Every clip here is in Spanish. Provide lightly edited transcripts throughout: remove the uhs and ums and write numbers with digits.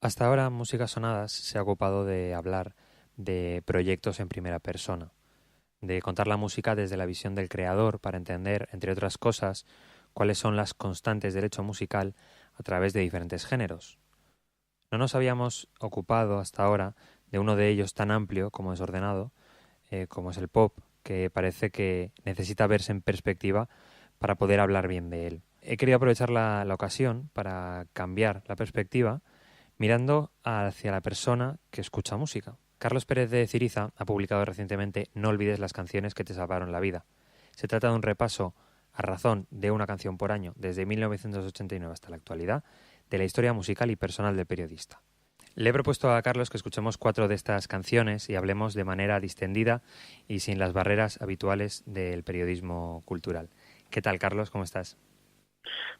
Hasta ahora, Músicas Sonadas se ha ocupado de hablar de proyectos en primera persona, de contar la música desde la visión del creador para entender, entre otras cosas, cuáles son las constantes del hecho musical a través de diferentes géneros. No nos habíamos ocupado hasta ahora de uno de ellos tan amplio como desordenado, como es el pop, que parece que necesita verse en perspectiva para poder hablar bien de él. He querido aprovechar la ocasión para cambiar la perspectiva mirando hacia la persona que escucha música. Carlos Pérez de Ciriza ha publicado recientemente No olvides las canciones que te salvaron la vida. Se trata de un repaso a razón de una canción por año desde 1989 hasta la actualidad de la historia musical y personal del periodista. Le he propuesto a Carlos que escuchemos 4 de estas canciones y hablemos de manera distendida y sin las barreras habituales del periodismo cultural. ¿Qué tal, Carlos? ¿Cómo estás?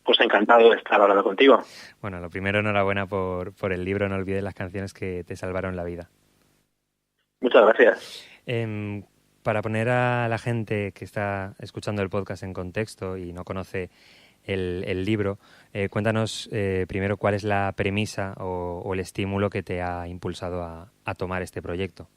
Pues encantado de estar hablando contigo. Bueno, lo primero, enhorabuena por el libro No olvides las canciones que te salvaron la vida. Muchas gracias. Para poner a la gente que está escuchando el podcast en contexto y no conoce el libro, cuéntanos primero cuál es la premisa o el estímulo que te ha impulsado a tomar este proyecto.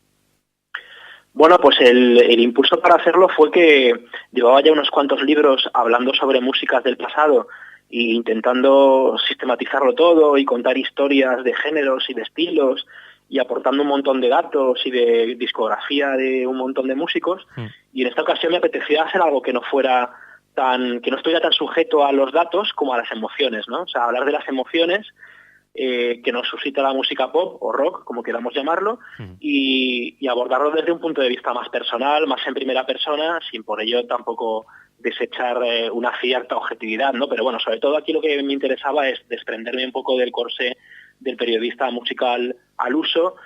Bueno, pues el impulso para hacerlo fue que llevaba ya unos cuantos libros hablando sobre músicas del pasado e intentando sistematizarlo todo y contar historias de géneros y de estilos y aportando un montón de datos y de discografía de un montón de músicos. Y en esta ocasión me apetecía hacer algo que no estuviera tan sujeto a los datos como a las emociones, ¿no? O sea, hablar de las emociones que nos suscita la música pop o rock, como queramos llamarlo, y abordarlo desde un punto de vista más personal, más en primera persona, sin por ello tampoco desechar una cierta objetividad, ¿no? Pero bueno, sobre todo aquí lo que me interesaba es desprenderme un poco del corsé del periodista musical al uso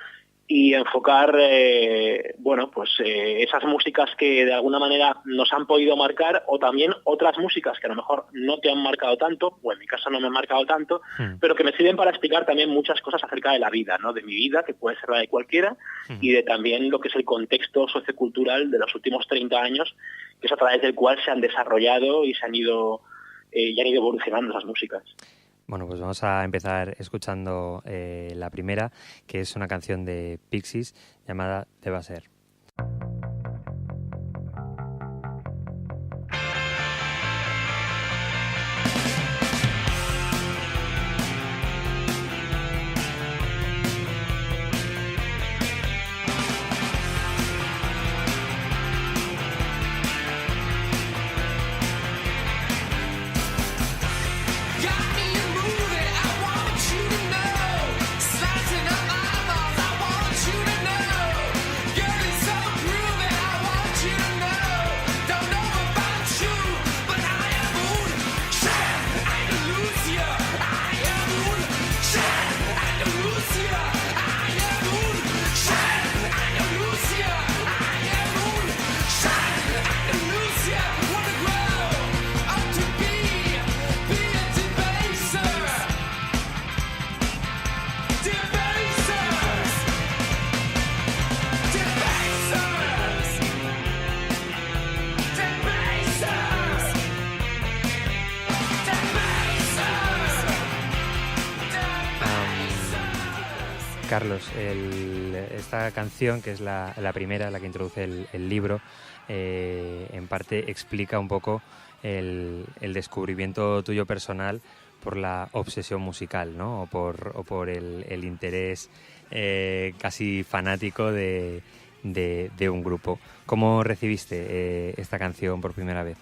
y enfocar esas músicas que de alguna manera nos han podido marcar, o también otras músicas que a lo mejor no te han marcado tanto, o en mi caso no me han marcado tanto, pero que me sirven para explicar también muchas cosas acerca de la vida, ¿no? De mi vida, que puede ser la de cualquiera, y de también lo que es el contexto sociocultural de los últimos 30 años, que es a través del cual se han desarrollado y han ido evolucionando esas músicas. Bueno, pues vamos a empezar escuchando la primera, que es una canción de Pixies llamada Deba Ser. Carlos, esta canción, que es la primera, la que introduce el libro, en parte explica un poco el descubrimiento tuyo personal por la obsesión musical, ¿no? O por el interés casi fanático de un grupo. ¿Cómo recibiste esta canción por primera vez?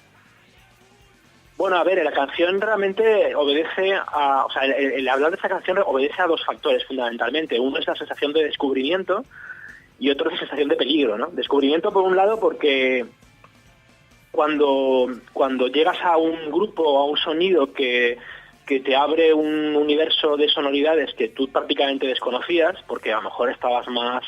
Bueno, a ver, la canción realmente obedece a... O sea, el hablar de esta canción obedece a dos factores fundamentalmente. Uno es la sensación de descubrimiento y otro es la sensación de peligro, ¿no? Descubrimiento, por un lado, porque cuando llegas a un grupo o a un sonido que te abre un universo de sonoridades que tú prácticamente desconocías, porque a lo mejor estabas más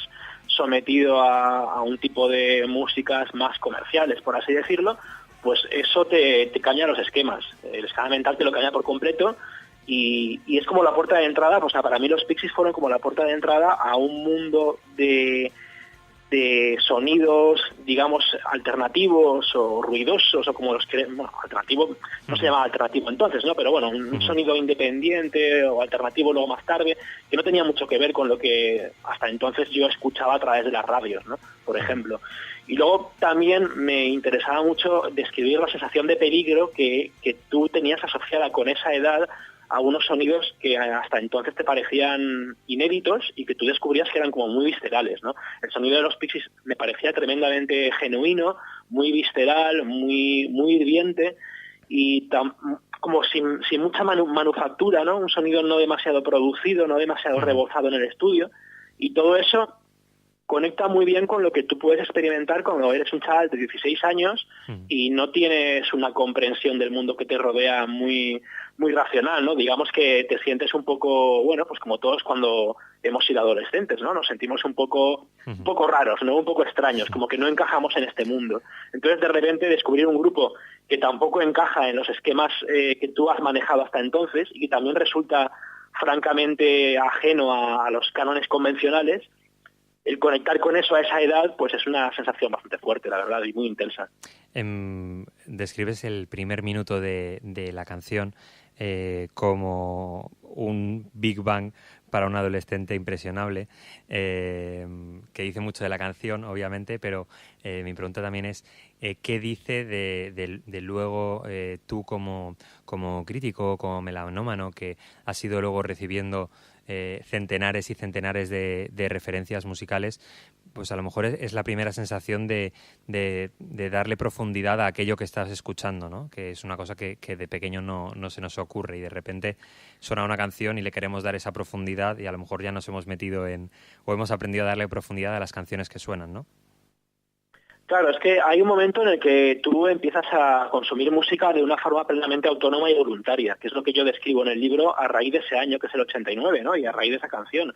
sometido a un tipo de músicas más comerciales, por así decirlo, pues eso te cambia los esquemas. El esquema mental te lo cambia por completo y es como la puerta de entrada. Pues para mí los Pixies fueron como la puerta de entrada a un mundo de de sonidos, digamos, alternativos o ruidosos, o como los que... Bueno, alternativo no se llamaba alternativo entonces, ¿no? Pero bueno, un sonido independiente o alternativo luego más tarde, que no tenía mucho que ver con lo que hasta entonces yo escuchaba a través de las radios, ¿no? Por ejemplo. Y luego también me interesaba mucho describir la sensación de peligro que tú tenías asociada con esa edad a unos sonidos que hasta entonces te parecían inéditos y que tú descubrías que eran como muy viscerales, ¿no? El sonido de los Pixies me parecía tremendamente genuino, muy visceral, muy hirviente y como sin mucha manufactura, ¿no? Un sonido no demasiado producido, no demasiado rebozado en el estudio, y todo eso conecta muy bien con lo que tú puedes experimentar cuando eres un chaval de 16 años y no tienes una comprensión del mundo que te rodea muy racional, ¿no? Digamos que te sientes un poco, bueno, pues como todos cuando hemos sido adolescentes, ¿no? Nos sentimos un poco raros, ¿no? Un poco extraños, como que no encajamos en este mundo. Entonces, de repente, descubrir un grupo que tampoco encaja en los esquemas que tú has manejado hasta entonces y que también resulta francamente ajeno a los cánones convencionales, el conectar con eso a esa edad, pues es una sensación bastante fuerte, la verdad, y muy intensa. Describes el primer minuto de la canción como un Big Bang para un adolescente impresionable, que dice mucho de la canción, obviamente, pero mi pregunta también es ¿qué dice de luego tú como crítico, como melanómano, que has ido luego recibiendo centenares y centenares de referencias musicales? Pues a lo mejor es la primera sensación de darle profundidad a aquello que estás escuchando, ¿no? Que es una cosa que de pequeño no se nos ocurre, y de repente suena una canción y le queremos dar esa profundidad, y a lo mejor ya nos hemos metido o hemos aprendido a darle profundidad a las canciones que suenan, ¿no? Claro, es que hay un momento en el que tú empiezas a consumir música de una forma plenamente autónoma y voluntaria, que es lo que yo describo en el libro a raíz de ese año, que es el 89, ¿no? Y a raíz de esa canción.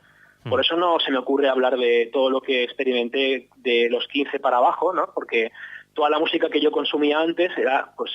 Por eso no se me ocurre hablar de todo lo que experimenté de los 15 para abajo, ¿no? Porque toda la música que yo consumía antes era pues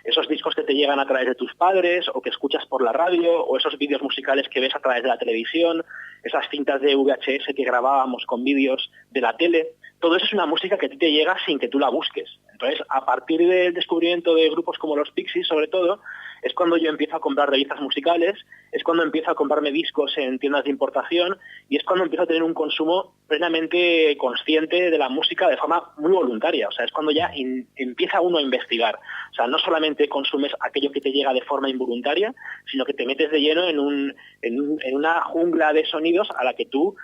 esos discos que te llegan a través de tus padres o que escuchas por la radio o esos vídeos musicales que ves a través de la televisión, esas cintas de VHS que grabábamos con vídeos de la tele. Todo eso es una música que a ti te llega sin que tú la busques. Entonces, a partir del descubrimiento de grupos como los Pixies, sobre todo, es cuando yo empiezo a comprar revistas musicales, es cuando empiezo a comprarme discos en tiendas de importación y es cuando empiezo a tener un consumo plenamente consciente de la música de forma muy voluntaria. O sea, es cuando ya empieza uno a investigar. O sea, no solamente consumes aquello que te llega de forma involuntaria, sino que te metes de lleno en una jungla de sonidos a la que tú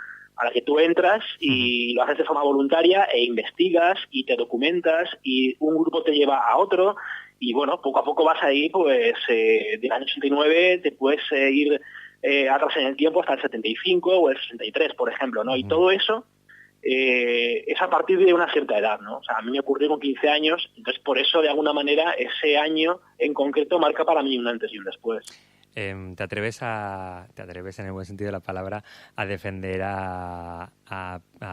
entras y lo haces de forma voluntaria e investigas y te documentas y un grupo te lleva a otro y bueno, poco a poco vas ahí, pues del año 89 te puedes ir atrás en el tiempo hasta el 75 o el 63, por ejemplo, ¿no? Y todo eso es a partir de una cierta edad, ¿no? O sea, a mí me ocurrió con 15 años, entonces por eso de alguna manera ese año en concreto marca para mí un antes y un después. ¿Te atreves en el buen sentido de la palabra a defender a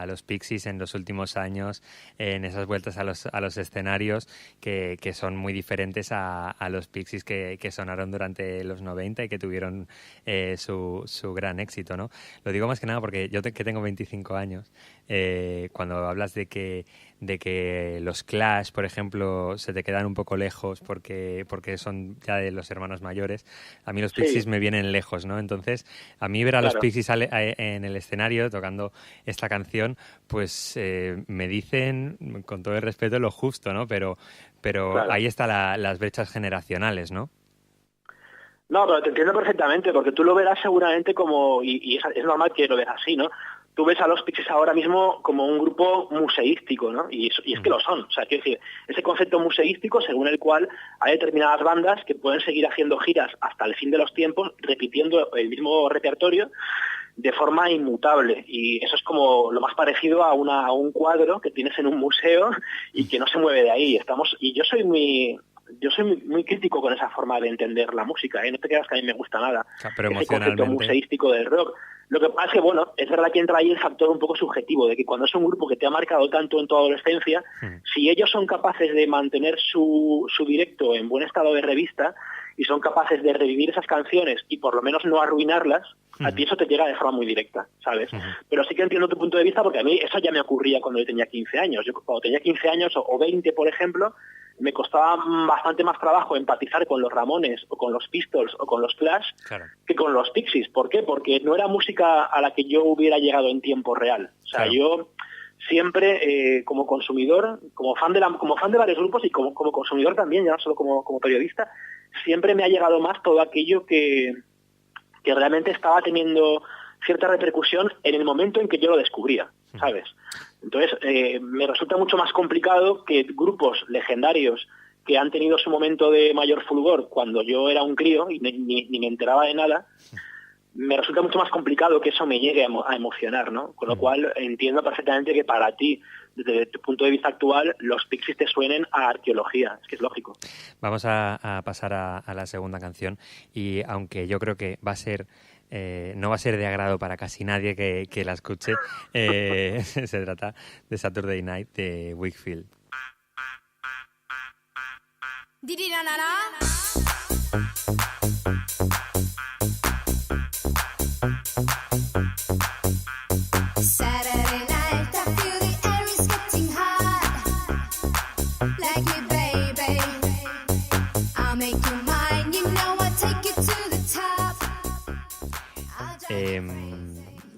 los Pixies en los últimos años, en esas vueltas a los escenarios que son muy diferentes a los Pixies que sonaron durante los 90 y que tuvieron su gran éxito, ¿no? Lo digo más que nada porque yo que tengo 25 años, cuando hablas de que los Clash, por ejemplo, se te quedan un poco lejos porque son ya de los hermanos mayores, a mí los Pixies me vienen lejos, ¿no? Entonces, a mí ver a los Pixies en el escenario tocando esta canción, pues me dicen, con todo el respeto, lo justo, ¿no? Pero ahí están las brechas generacionales, ¿no? No, pero te entiendo perfectamente, porque tú lo verás seguramente como, y es normal que lo veas así, ¿no? Tú ves a los Pixies ahora mismo como un grupo museístico, ¿no? Y es que lo son. O sea, quiero decir, ese concepto museístico según el cual hay determinadas bandas que pueden seguir haciendo giras hasta el fin de los tiempos, repitiendo el mismo repertorio de forma inmutable. Y eso es como lo más parecido a un cuadro que tienes en un museo y que no se mueve de ahí. Y yo soy muy crítico con esa forma de entender la música, ¿eh? No te creas que a mí me gusta nada. Pero ese concepto museístico del rock. Lo que pasa es que, bueno, es verdad que entra ahí el factor un poco subjetivo, de que cuando es un grupo que te ha marcado tanto en tu adolescencia, si ellos son capaces de mantener su directo en buen estado de revista y son capaces de revivir esas canciones y por lo menos no arruinarlas, A ti eso te llega de forma muy directa, ¿sabes? Pero sí que entiendo tu punto de vista, porque a mí eso ya me ocurría cuando yo tenía 15 años. Yo cuando tenía 15 años o 20, por ejemplo, me costaba bastante más trabajo empatizar con los Ramones o con los Pistols o con los Clash que con los Pixies. ¿Por qué? Porque no era música a la que yo hubiera llegado en tiempo real. O sea, yo siempre como consumidor, como fan de varios grupos y como consumidor también, ya no solo como periodista, siempre me ha llegado más todo aquello que realmente estaba teniendo cierta repercusión en el momento en que yo lo descubría, ¿sabes? Entonces, me resulta mucho más complicado que grupos legendarios que han tenido su momento de mayor fulgor cuando yo era un crío y ni me enteraba de nada, me resulta mucho más complicado que eso me llegue a emocionar, ¿no? Con lo cual entiendo perfectamente que para ti, desde tu punto de vista actual, los Pixies te suenen a arqueología, es que es lógico. Vamos a pasar a la segunda canción y aunque yo creo que va a ser no va a ser de agrado para casi nadie que la escuche, se trata de Saturday Night de Wakefield.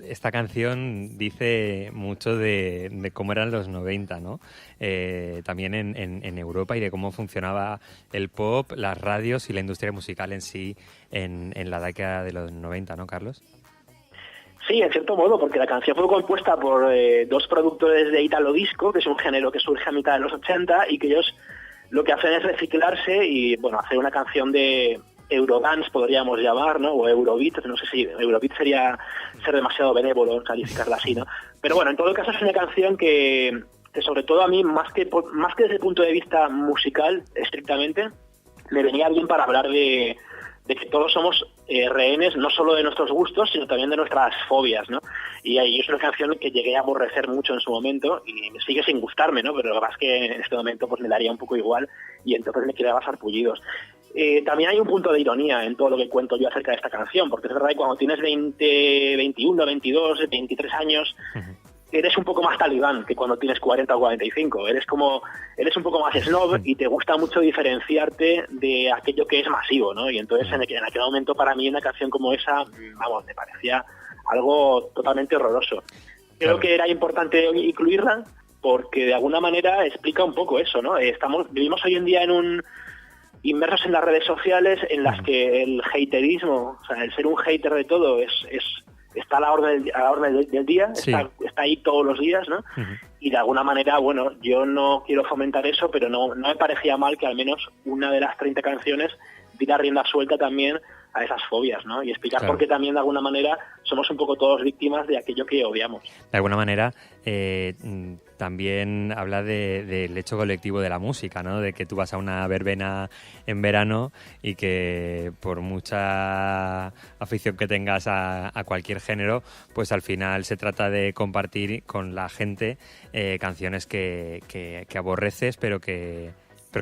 Esta canción dice mucho de cómo eran los 90, ¿no? También en Europa y de cómo funcionaba el pop, las radios y la industria musical en sí en la década de los 90, ¿no, Carlos? Sí, en cierto modo, porque la canción fue compuesta por dos productores de Italo Disco, que es un género que surge a mitad de los 80 y que ellos lo que hacen es reciclarse y, bueno, hacer una canción de Eurodance, podríamos llamar, ¿no? O Eurobeat, no sé si Eurobeat sería ser demasiado benévolo calificarla así, ¿no? Pero bueno, en todo caso es una canción que sobre todo a mí, más que desde el punto de vista musical, estrictamente, me venía bien para hablar de que todos somos rehenes no solo de nuestros gustos, sino también de nuestras fobias, ¿no? Y ahí es una canción que llegué a aborrecer mucho en su momento y me sigue sin gustarme, ¿no? Pero la verdad es que en este momento pues me daría un poco igual y entonces me quedaba sarpullidos. También hay un punto de ironía en todo lo que cuento yo acerca de esta canción, porque es verdad que cuando tienes 20, 21, 22, 23 años, eres un poco más talibán que cuando tienes 40 o 45. Eres un poco más snob y te gusta mucho diferenciarte de aquello que es masivo, ¿no? Y entonces en aquel momento para mí una canción como esa, vamos, me parecía algo totalmente horroroso. Creo que era importante incluirla porque de alguna manera explica un poco eso, ¿no? Vivimos hoy en día inmersos en las redes sociales en las que el haterismo, o sea, el ser un hater de todo está a la orden del día, sí. está ahí todos los días, ¿no? Y de alguna manera, bueno, yo no quiero fomentar eso, pero no me parecía mal que al menos una de las 30 canciones diera rienda suelta también a esas fobias, ¿no? Y explicar por qué también de alguna manera somos un poco todos víctimas de aquello que odiamos. De alguna manera también habla del hecho colectivo de la música, ¿no? De que tú vas a una verbena en verano y que por mucha afición que tengas a cualquier género, pues al final se trata de compartir con la gente canciones que aborreces, pero que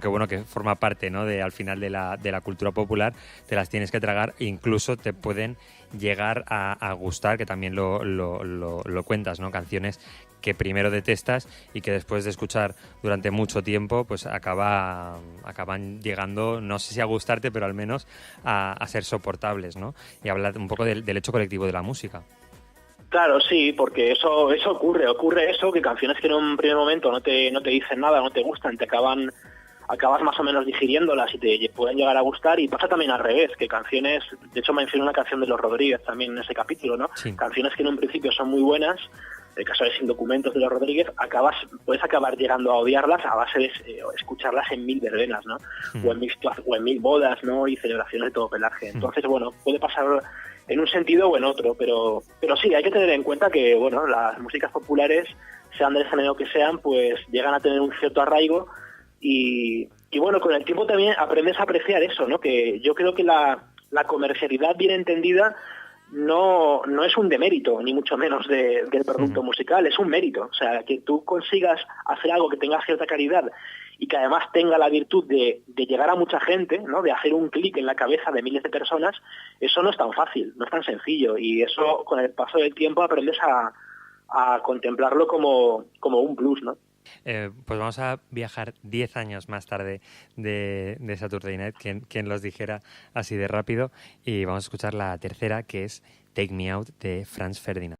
bueno, que forma parte, ¿no? Al final de la cultura popular, te las tienes que tragar e incluso te pueden llegar a gustar, que también lo cuentas, ¿no? Canciones que primero detestas y que después de escuchar durante mucho tiempo, pues acaban llegando, no sé si a gustarte, pero al menos a ser soportables, ¿no? Y habla un poco del hecho colectivo de la música. Claro, sí, porque eso ocurre eso, que canciones que en un primer momento no te dicen nada, no te gustan, acabas más o menos digiriéndolas y te pueden llegar a gustar, y pasa también al revés, que canciones, de hecho mencioné una canción de Los Rodríguez también en ese capítulo, ¿no? Sí. Canciones que en un principio son muy buenas, el caso de Sin Documentos de Los Rodríguez, puedes acabar llegando a odiarlas a base de escucharlas en 1000 verbenas, ¿no? O en 1000 bodas, ¿no? Y celebraciones de todo pelaje. Entonces, bueno, puede pasar en un sentido o en otro, pero sí, hay que tener en cuenta que, bueno, las músicas populares, sean del género que sean, pues llegan a tener un cierto arraigo. Y bueno, con el tiempo también aprendes a apreciar eso, ¿no? Que yo creo que la comercialidad bien entendida no es un demérito, ni mucho menos del producto musical, es un mérito. O sea, que tú consigas hacer algo que tenga cierta calidad y que además tenga la virtud de llegar a mucha gente, ¿no? De hacer un clic en la cabeza de miles de personas, eso no es tan fácil, no es tan sencillo, y eso con el paso del tiempo aprendes a contemplarlo como un plus, ¿no? Pues vamos a viajar 10 años más tarde de Saturday Night, quien los dijera así de rápido, y vamos a escuchar la tercera, que es Take Me Out, de Franz Ferdinand.